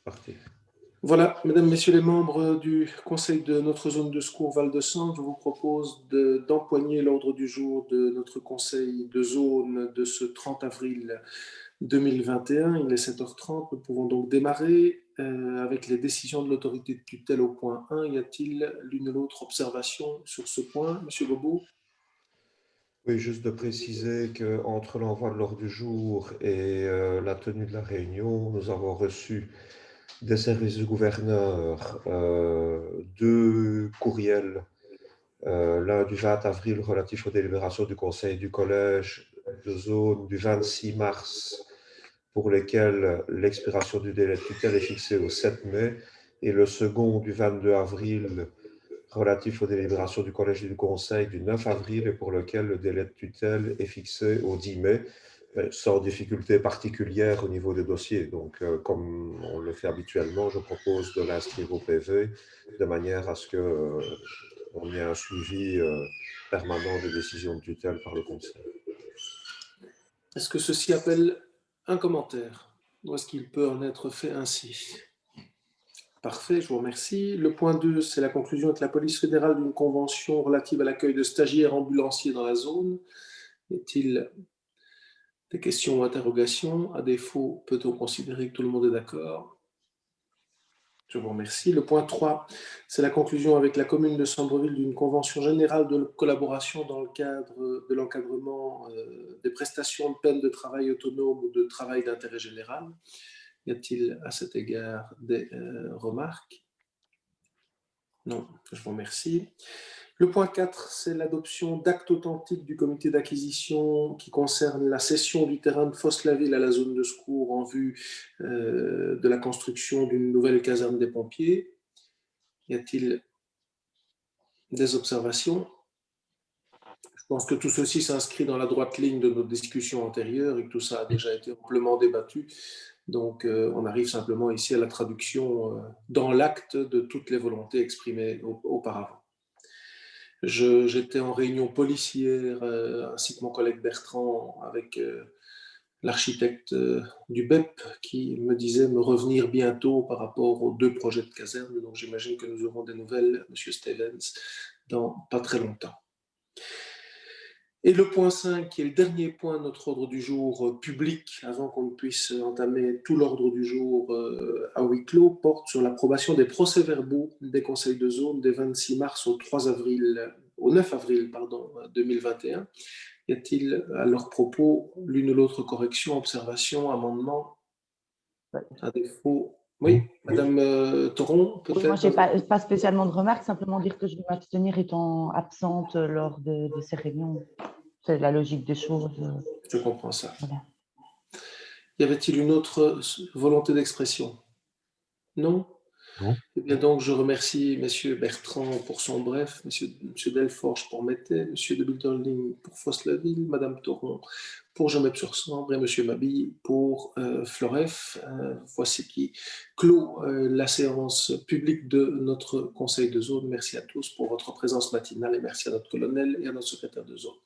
parti. Voilà, mesdames, messieurs les membres du conseil de notre zone de secours Val-de-Sang, je vous propose d'empoigner l'ordre du jour de notre conseil de zone de ce 30 avril 2021. Il est 7h30, nous pouvons donc démarrer avec les décisions de l'autorité de tutelle au point 1. Y a-t-il l'une ou l'autre observation sur ce point, Monsieur Bobo? Oui, juste de préciser qu'entre l'envoi de l'ordre du jour et la tenue de la réunion, nous avons reçu des services du gouverneur deux courriels, l'un du 20 avril relatif aux délibérations du conseil du collège de zone du 26 mars, pour lesquels l'expiration du délai de tutelle est fixée au 7 mai, et le second du 22 avril relatif aux délibérations du collège et du conseil du 9 avril et pour lequel le délai de tutelle est fixé au 10 mai, sans difficulté particulière au niveau des dossiers. Donc, comme on le fait habituellement, je propose de l'inscrire au PV de manière à ce qu'on ait un suivi permanent des décisions de tutelle par le conseil. Est-ce que ceci appelle un commentaire ou est-ce qu'il peut en être fait ainsi? Parfait, je vous remercie. Le point 2, c'est la conclusion avec la police fédérale d'une convention relative à l'accueil de stagiaires ambulanciers dans la zone. Y a-t-il des questions ou interrogations? À défaut, peut-on considérer que tout le monde est d'accord? Je vous remercie. Le point 3, c'est la conclusion avec la commune de Sambreville d'une convention générale de collaboration dans le cadre de l'encadrement des prestations de peine de travail autonome ou de travail d'intérêt général. Y a-t-il à cet égard des remarques? Non, je vous remercie. Le point 4, c'est l'adoption d'actes authentiques du comité d'acquisition qui concerne la cession du terrain de Fosse-la-Ville à la zone de secours en vue de la construction d'une nouvelle caserne des pompiers. Y a-t-il des observations? Je pense que tout ceci s'inscrit dans la droite ligne de nos discussions antérieures et que tout ça a déjà été amplement débattu. Donc, on arrive simplement ici à la traduction dans l'acte de toutes les volontés exprimées auparavant. J'étais en réunion policière ainsi que mon collègue Bertrand avec l'architecte du BEP qui me disait me revenir bientôt par rapport aux deux projets de caserne. Donc, j'imagine que nous aurons des nouvelles, Monsieur Stevens, dans pas très longtemps. Et le point 5, qui est le dernier point de notre ordre du jour public, avant qu'on ne puisse entamer tout l'ordre du jour à huis clos, porte sur l'approbation des procès-verbaux des conseils de zone des 26 mars au 9 avril 2021. Y a-t-il à leur propos l'une ou l'autre correction, observation, amendement? À défaut, oui, Madame Thoron, peut-être. Oui, moi, je n'ai pas spécialement de remarques, simplement dire que je vais m'abstenir étant absente lors de ces réunions. C'est la logique des choses. Je comprends ça. Voilà. Y avait-il une autre volonté d'expression? Non? Non. Eh bien donc, je remercie M. Bertrand pour son bref, M. Delforge pour Mété, M. de Bilderling pour Fosse-la-Ville, Mme Thoron pour Gemep-sur-Sambre et M. Mabille pour Floref. Voici qui clôt la séance publique de notre conseil de zone. Merci à tous pour votre présence matinale et merci à notre colonel et à notre secrétaire de zone.